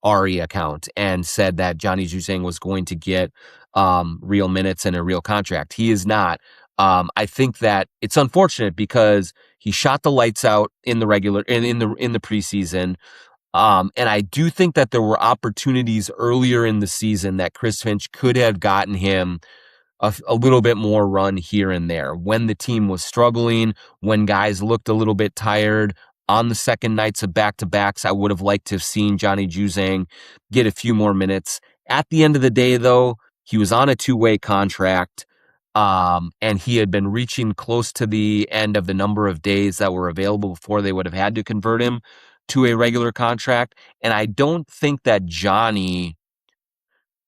Ari account, and said that Johnny Juzang was going to get real minutes and a real contract. He is not. I think that it's unfortunate because he shot the lights out in the preseason. And I do think that there were opportunities earlier in the season that Chris Finch could have gotten him a little bit more run here and there when the team was struggling, when guys looked a little bit tired. On the second nights of back-to-backs, I would have liked to have seen Johnny Juzang get a few more minutes. At the end of the day, though, he was on a 2-way contract, and he had been reaching close to the end of the number of days that were available before they would have had to convert him to a regular contract. And I don't think that Johnny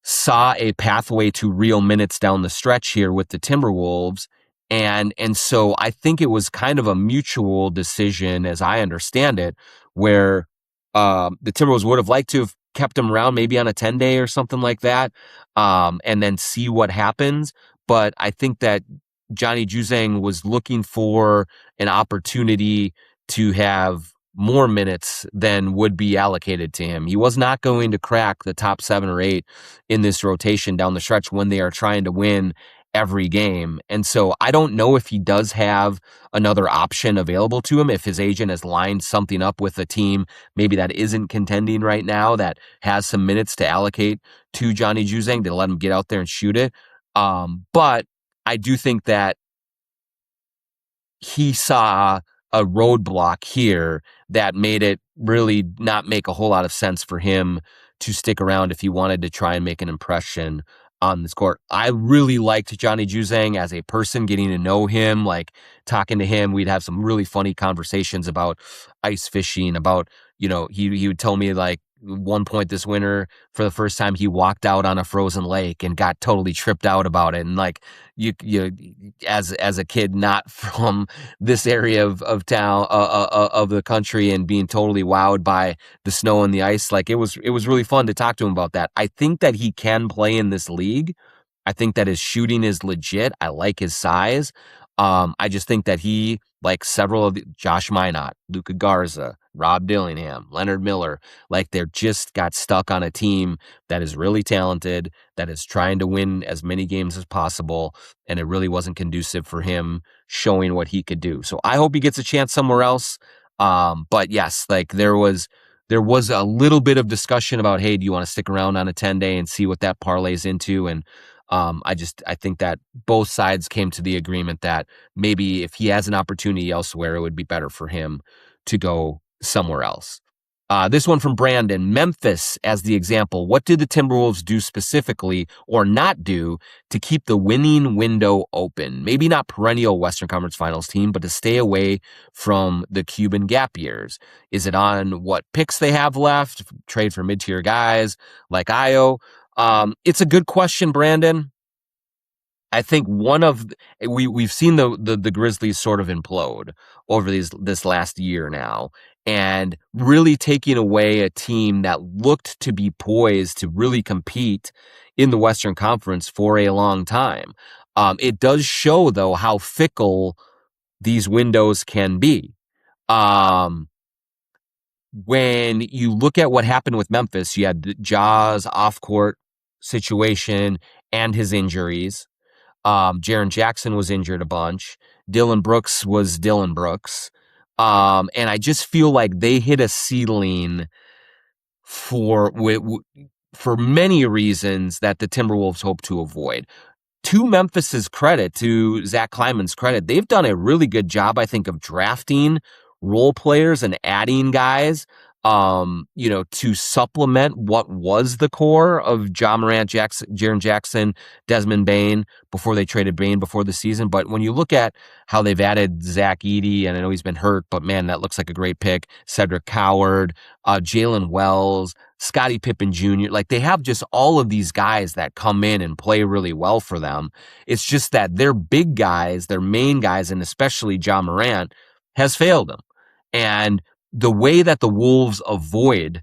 saw a pathway to real minutes down the stretch here with the Timberwolves. And so I think it was kind of a mutual decision, as I understand it, where the Timberwolves would have liked to have kept him around maybe on a 10-day or something like that, and then see what happens. But I think that Johnny Juzang was looking for an opportunity to have more minutes than would be allocated to him. He was not going to crack the top 7 or 8 in this rotation down the stretch when they are trying to win every game. And so I don't know if he does have another option available to him, if his agent has lined something up with a team maybe that isn't contending right now, that has some minutes to allocate to Johnny Juzang to let him get out there and shoot it. But I do think that he saw a roadblock here that made it really not make a whole lot of sense for him to stick around if he wanted to try and make an impression on this court. I really liked Johnny Juzang as a person, getting to know him, like talking to him. We'd have some really funny conversations about ice fishing, about, he would tell me like one point this winter, for the first time, he walked out on a frozen lake and got totally tripped out about it. And like you as a kid, not from this area of town, of the country, and being totally wowed by the snow and the ice, like it was really fun to talk to him about that. I think that he can play in this league. I think that his shooting is legit. I like his size. I just think that he, like several of Josh Minot, Luka Garza, Rob Dillingham, Leonard Miller, like they're just got stuck on a team that is really talented, that is trying to win as many games as possible, and it really wasn't conducive for him showing what he could do. So I hope he gets a chance somewhere else. But yes, like there was a little bit of discussion about, hey, do you want to stick around on a 10-day and see what that parlays into? And I think that both sides came to the agreement that maybe if he has an opportunity elsewhere, it would be better for him to go somewhere else. This one from Brandon. Memphis as the example. What did the Timberwolves do specifically or not do to keep the winning window open? Maybe not perennial Western Conference Finals team, but to stay away from the Cuban gap years. Is it on what picks they have left? Trade for mid-tier guys like Io? It's a good question, Brandon. I think we've seen the Grizzlies sort of implode over this last year now, and really taking away a team that looked to be poised to really compete in the Western Conference for a long time. It does show, though, how fickle these windows can be. When you look at what happened with Memphis, you had Ja's off-court situation and his injuries. Jaren Jackson was injured a bunch. Dylan Brooks was Dylan Brooks. And I just feel like they hit a ceiling for many reasons that the Timberwolves hope to avoid. To Memphis's credit, to Zach Kleiman's credit, they've done a really good job, I think, of drafting role players and adding guys, to supplement what was the core of Ja Morant, Jaren Jackson, Desmond Bane before they traded Bane before the season. But when you look at how they've added Zach Edey, and I know he's been hurt, but man, that looks like a great pick. Cedric Coward, Jalen Wells, Scottie Pippen Jr. Like they have just all of these guys that come in and play really well for them. It's just that their big guys, their main guys, and especially Ja Morant, has failed them. And the way that the Wolves avoid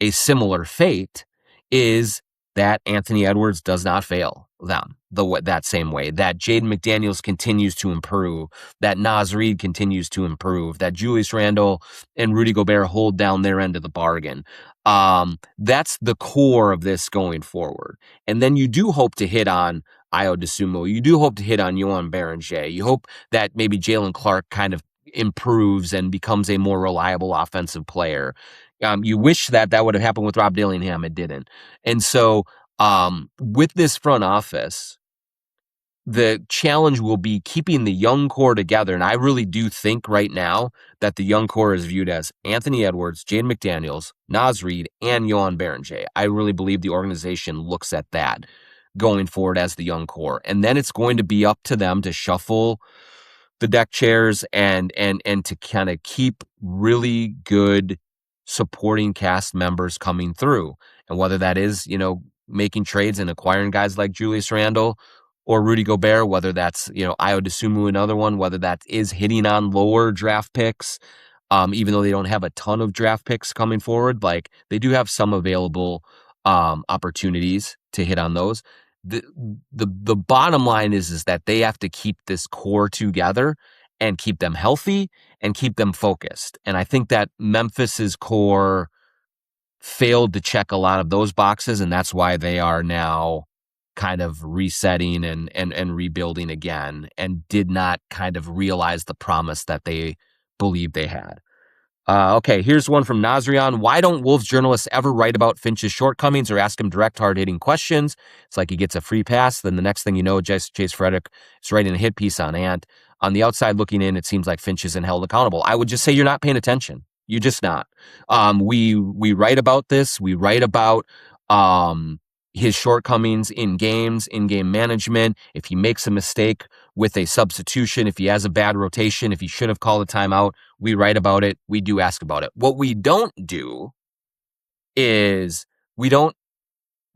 a similar fate is that Anthony Edwards does not fail them that same way, that Jaden McDaniels continues to improve, that Naz Reid continues to improve, that Julius Randle and Rudy Gobert hold down their end of the bargain. That's the core of this going forward. And then you do hope to hit on Ayo Dosunmu. You do hope to hit on Yohan Berenger. You hope that maybe Jalen Clark kind of improves and becomes a more reliable offensive player. You wish that would have happened with Rob Dillingham. It didn't. And so with this front office, the challenge will be keeping the young core together. And I really do think right now that the young core is viewed as Anthony Edwards, Jaden McDaniels, Naz Reid, and Yohan Berenger. I really believe the organization looks at that going forward as the young core. And then it's going to be up to them to shuffle the deck chairs and to kind of keep really good supporting cast members coming through. And whether that is, making trades and acquiring guys like Julius Randle or Rudy Gobert, whether that's, Ayo Dosunmu, another one, whether that is hitting on lower draft picks, even though they don't have a ton of draft picks coming forward, like they do have some available opportunities to hit on those. The bottom line is that they have to keep this core together and keep them healthy and keep them focused. And I think that Memphis's core failed to check a lot of those boxes, and that's why they are now kind of resetting and rebuilding again, and did not kind of realize the promise that they believed they had. Okay, here's one from Nazrian. Why don't Wolves journalists ever write about Finch's shortcomings or ask him direct, hard-hitting questions? It's like he gets a free pass. Then the next thing you know, Chase Frederick is writing a hit piece on Ant. On the outside looking in, it seems like Finch isn't held accountable. I would just say you're not paying attention. You're just not. We write about this. We write about his shortcomings in games, in-game management. If he makes a mistake with a substitution, if he has a bad rotation, if he should have called a timeout, we write about it. We do ask about it. What we don't do is we don't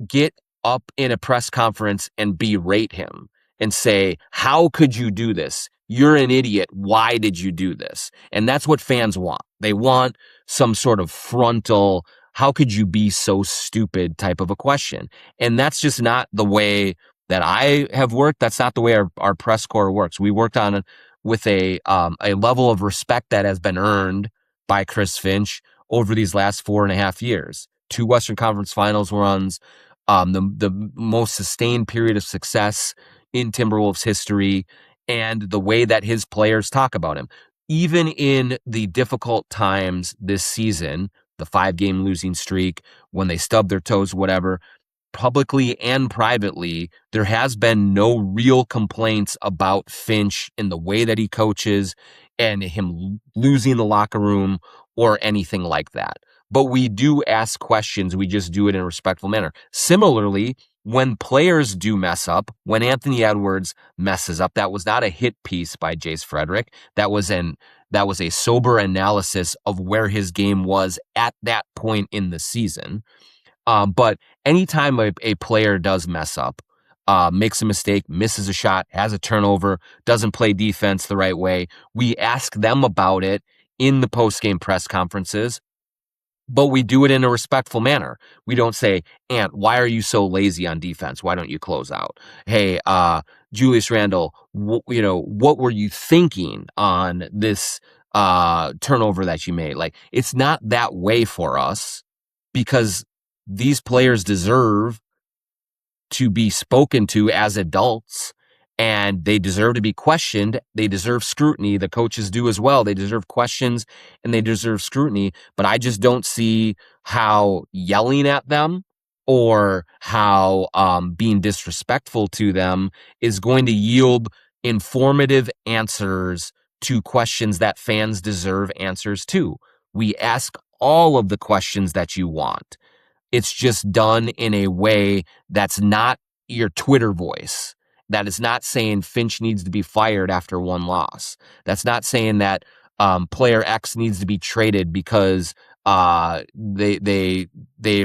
get up in a press conference and berate him and say, how could you do this? You're an idiot. Why did you do this? And that's what fans want. They want some sort of frontal, how could you be so stupid type of a question. And that's just not the way that I have worked. That's not the way our press corps works. We worked on it with a level of respect that has been earned by Chris Finch over these last 4.5 years. 2 Western Conference Finals runs, the most sustained period of success in Timberwolves history, and the way that his players talk about him. Even in the difficult times this season, the 5-game losing streak, when they stubbed their toes, whatever, publicly and privately, there has been no real complaints about Finch in the way that he coaches and him losing the locker room or anything like that. But we do ask questions. We just do it in a respectful manner. Similarly, when players do mess up, when Anthony Edwards messes up, that was not a hit piece by Jace Frederick. That was a sober analysis of where his game was at that point in the season. But anytime a player does mess up, makes a mistake, misses a shot, has a turnover, doesn't play defense the right way, we ask them about it in the post-game press conferences. But we do it in a respectful manner. We don't say, Ant, why are you so lazy on defense? Why don't you close out? Hey, Julius Randle, what were you thinking on this turnover that you made? Like, it's not that way for us because these players deserve to be spoken to as adults, and they deserve to be questioned. They deserve scrutiny. The coaches do as well. They deserve questions and they deserve scrutiny. But I just don't see how yelling at them or how being disrespectful to them is going to yield informative answers to questions that fans deserve answers to. We ask all of the questions that you want. It's just done in a way that's not your Twitter voice. That is not saying Finch needs to be fired after one loss. That's not saying that player X needs to be traded because they've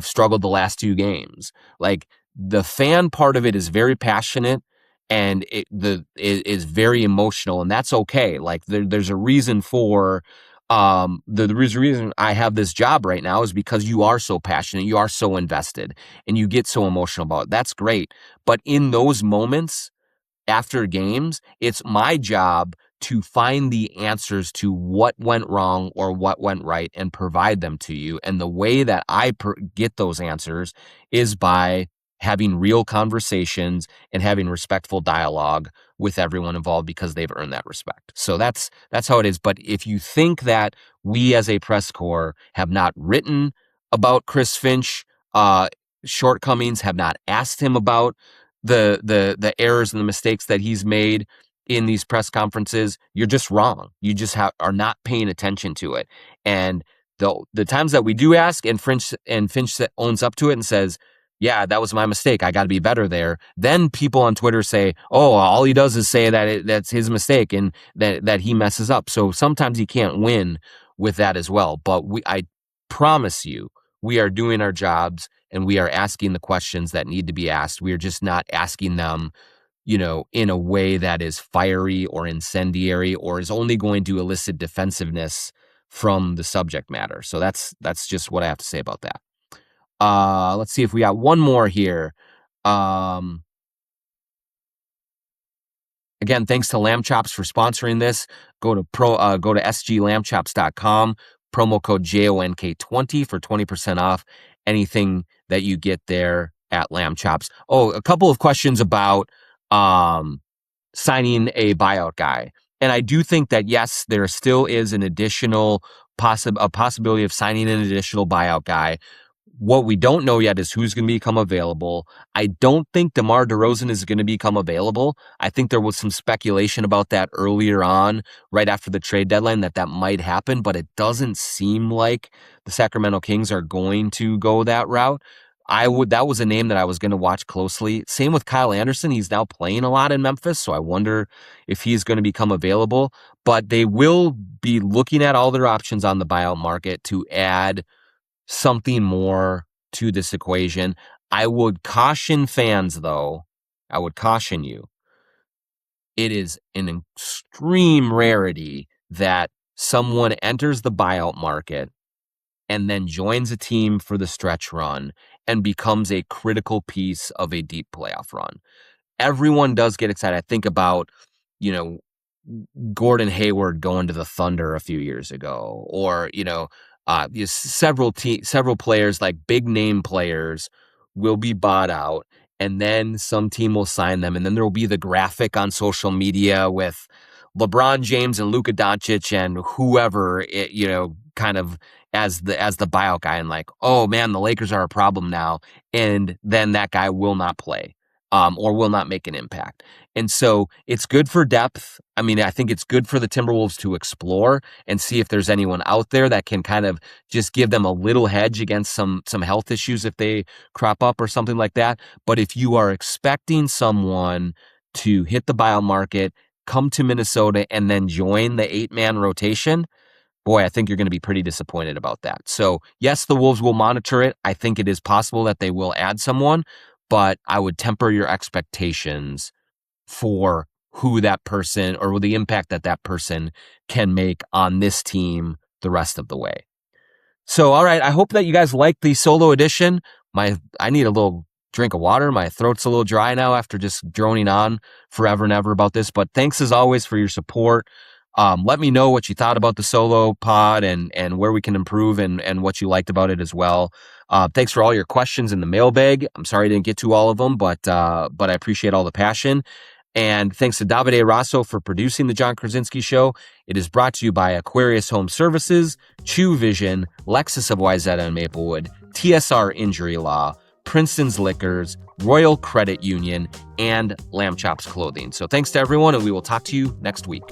struggled the last 2 games. Like, the fan part of it is very passionate and it is very emotional, and that's okay. Like, there's a reason for the reason I have this job right now is because you are so passionate, you are so invested, and you get so emotional about it. That's great. But in those moments after games, it's my job to find the answers to what went wrong or what went right and provide them to you. And the way that I get those answers is by having real conversations and having respectful dialogue with everyone involved because they've earned that respect. So that's how it is. But if you think that we as a press corps have not written about Chris Finch shortcomings, have not asked him about the errors and the mistakes that he's made in these press conferences, you're just wrong. You just are not paying attention to it. And the times that we do ask and Finch owns up to it and says, yeah, that was my mistake, I got to be better there. Then people on Twitter say, oh, all he does is say that that's his mistake and that he messes up. So sometimes he can't win with that as well. But I promise you, we are doing our jobs and we are asking the questions that need to be asked. We are just not asking them, in a way that is fiery or incendiary or is only going to elicit defensiveness from the subject matter. So that's just what I have to say about that. Let's see if we got one more here. Again, thanks to Lamb Chops for sponsoring this. Go to sglambchops.com, promo code JONK20 for 20% off anything that you get there at Lamb Chops. Oh, a couple of questions about signing a buyout guy. And I do think that, yes, there still is an additional possibility of signing an additional buyout guy. What we don't know yet is who's going to become available. I don't think DeMar DeRozan is going to become available. I think there was some speculation about that earlier on, right after the trade deadline, that might happen, but it doesn't seem like the Sacramento Kings are going to go that route. That was a name that I was going to watch closely. Same with Kyle Anderson. He's now playing a lot in Memphis, so I wonder if he's going to become available. But they will be looking at all their options on the buyout market to add something more to this equation. I would caution fans, though. I would caution you. It is an extreme rarity that someone enters the buyout market and then joins a team for the stretch run and becomes a critical piece of a deep playoff run. Everyone does get excited. I think about, Gordon Hayward going to the Thunder a few years ago, or, several players, like big name players, will be bought out, and then some team will sign them, and then there will be the graphic on social media with LeBron James and Luka Doncic and whoever, kind of as the buyout guy, and like, oh man, the Lakers are a problem now, and then that guy will not play, or will not make an impact. And so it's good for depth. I mean, I think it's good for the Timberwolves to explore and see if there's anyone out there that can kind of just give them a little hedge against some health issues if they crop up or something like that. But if you are expecting someone to hit the buyout market, come to Minnesota, and then join the 8-man rotation, boy, I think you're going to be pretty disappointed about that. So yes, the Wolves will monitor it. I think it is possible that they will add someone, but I would temper your expectations for who that person or the impact that person can make on this team the rest of the way. So, all right, I hope that you guys like the solo edition. I need a little drink of water. My throat's a little dry now after just droning on forever and ever about this. But thanks as always for your support. Let me know what you thought about the solo pod and where we can improve and what you liked about it as well. Thanks for all your questions in the mailbag. I'm sorry I didn't get to all of them, but I appreciate all the passion. And thanks to Davide Rosso for producing the Jon Krawczynski Show. It is brought to you by Aquarius Home Services, Chew Vision, Lexus of Wayzata and Maplewood, TSR Injury Law, Princeton's Liquors, Royal Credit Union, and Lamb Chops Clothing. So thanks to everyone, and we will talk to you next week.